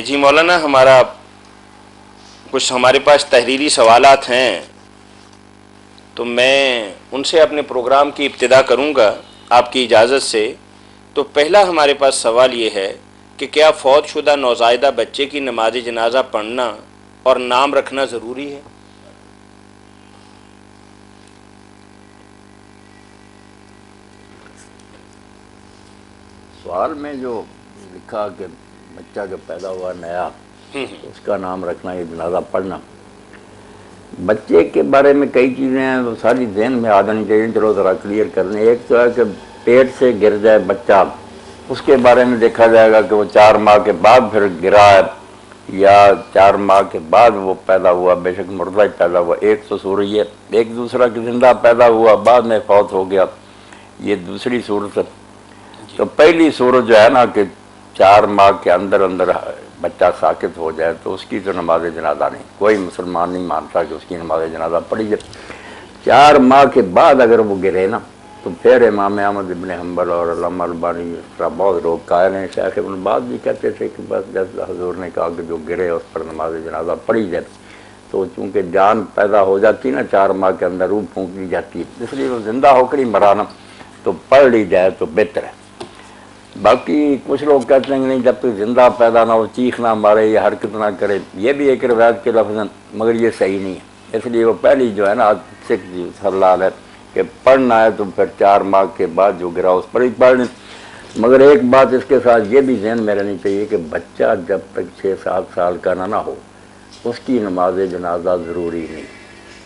جی مولانا، ہمارے پاس تحریری سوالات ہیں، تو میں ان سے اپنے پروگرام کی ابتدا کروں گا آپ کی اجازت سے۔ تو پہلا ہمارے پاس سوال یہ ہے کہ کیا فوت شدہ نوزائیدہ بچے کی نماز جنازہ پڑھنا اور نام رکھنا ضروری ہے؟ سوال میں جو لکھا کہ بچہ جو پیدا ہوا نیا اس کا نام رکھنا، یہ جنازہ پڑھنا، بچے کے بارے میں کئی چیزیں ہیں وہ ساری ذہن میں آ جانی چاہیے، چلو ذرا کلیئر کر لیں۔ ایک تو ہے کہ پیٹ سے گر جائے بچہ، اس کے بارے میں دیکھا جائے گا کہ وہ 4 ماہ کے بعد پھر گرا ہے یا 4 ماہ کے بعد وہ پیدا ہوا، بے شک مردہ ہی پیدا ہوا، ایک تو صورت یہ، ایک دوسرا کہ زندہ پیدا ہوا بعد میں فوت ہو گیا، یہ دوسری صورت ہے۔ تو پہلی صورت جو ہے نا کہ 4 ماہ کے اندر بچہ ساکت ہو جائے تو اس کی تو نماز جنازہ نہیں، کوئی مسلمان نہیں مانتا کہ اس کی نماز جنازہ پڑھی جائے۔ 4 ماہ کے بعد اگر وہ گرے نا تو پھر امام احمد ابن حنبل اور علامہ البانی اس طرح بہت لوگ قائل ہیں، شیخ ابن باز بھی کہتے تھے کہ بس جیسے حضور نے کہا کہ جو گرے اس پر نماز جنازہ پڑھی جائے، تو چونکہ جان پیدا ہو جاتی نا 4 ماہ کے اندر، روح پھونک دی جاتی ہے، اس لیے وہ زندہ ہو کر ہی مرانا تو پڑھ لی جائے تو بہتر ہے۔ باقی کچھ لوگ کہتے ہیں کہ نہیں، جب تک زندہ پیدا نہ ہو چیخ نہ مارے یا حرکت نہ کرے، یہ بھی ایک روایت کے لفظ ہیں، مگر یہ صحیح نہیں ہے، اس لیے وہ پہلی جو ہے نا سکھ جی صلی اللہ علیہ کہ پڑھنا ہے تو پھر 4 ماہ کے بعد جو گرا اس پر ہی پڑھ لیں۔ مگر ایک بات اس کے ساتھ یہ بھی ذہن میں رہنی چاہیے کہ بچہ جب تک 6-7 سال کا نہ ہو اس کی نماز جنازہ ضروری نہیں۔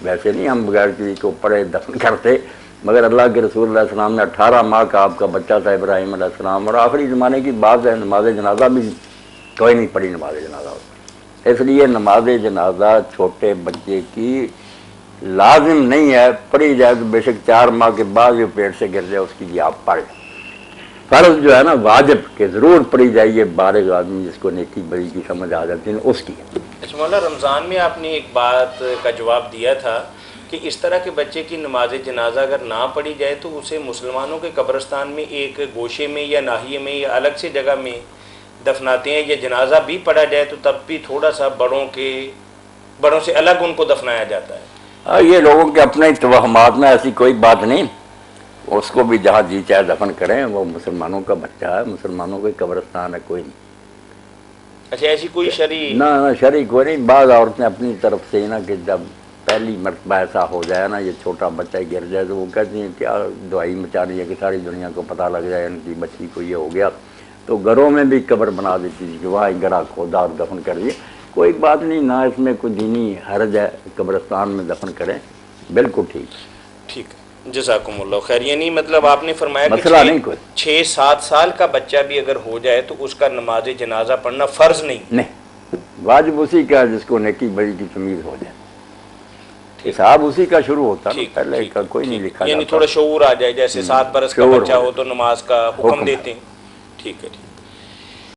ویسے نہیں ہم بغیر کسی کو پڑھے دفن کرتے، مگر اللہ کے رسول علیہ السلام نے 18 ماہ کا آپ کا بچہ تھا ابراہیم علیہ السلام، اور آخری زمانے کی بات ہے، نماز جنازہ بھی کوئی نہیں پڑھی نماز جنازہ۔ اس لیے نماز جنازہ چھوٹے بچے کی لازم نہیں ہے، پڑھی جائے تو بے شک 4 ماہ کے بعد جو پیٹ سے گر جائے اس کی بھی آپ پڑھ لیں۔ فرض جو ہے نا واجب کہ ضرور پڑھی جائے، یہ بالغ آدمی جس کو نیکی بڑی کی سمجھ آ جاتی ہے اس کی۔ اچھا مولانا، رمضان میں آپ نے ایک بات کا جواب دیا تھا کہ اس طرح کے بچے کی نماز جنازہ اگر نہ پڑھی جائے تو اسے مسلمانوں کے قبرستان میں ایک گوشے میں یا ناحیے میں یا الگ سے جگہ میں دفناتے ہیں، یا جنازہ بھی پڑھا جائے تو تب بھی تھوڑا سا بڑوں سے الگ ان کو دفنایا جاتا ہے؟ یہ لوگوں کے اپنے توہمات میں، ایسی کوئی بات نہیں، اس کو بھی جہاں جی چاہے دفن کریں، وہ مسلمانوں کا بچہ ہے، مسلمانوں کا قبرستان ہے، کوئی نہیں۔ اچھا، ایسی کوئی شرعی نہ شرعی کوئی نہیں۔ بعض عورتیں اپنی طرف سے نا کہ جب پہلی مرتبہ ایسا ہو جائے نا، یہ چھوٹا بچہ گر جائے تو وہ کہتی ہیں کیا دعائی مچا رہی ہے کہ ساری دنیا کو پتہ لگ جائے ان کی بچی کو یہ ہو گیا، تو گھروں میں بھی قبر بنا دیتی تھی کہ وہاں گڑھا کھودا اور دفن کر دیے، کوئی بات نہیں، نہ اس میں کوئی دینی حرج ہے، قبرستان میں دفن کریں، بالکل ٹھیک ہے۔ جزاکم اللہ خیر۔ یعنی مطلب آپ نے فرمایا مسئلہ نہیں کوئی، 6-7 سال کا بچہ بھی اگر ہو جائے تو اس کا نماز جنازہ پڑھنا فرض نہیں، واجب اسی کا جس کو نیکی بڑی کی تمیز ہو جائے، حساب اسی کا شروع ہوتا ہے، پہلے کا کوئی نہیں لکھا جاتا، یعنی تھوڑا شعور آ جائے، جیسے 7 برس کا بچہ ہو تو نماز کا حکم دیتے ہیں۔ ٹھیک ہے۔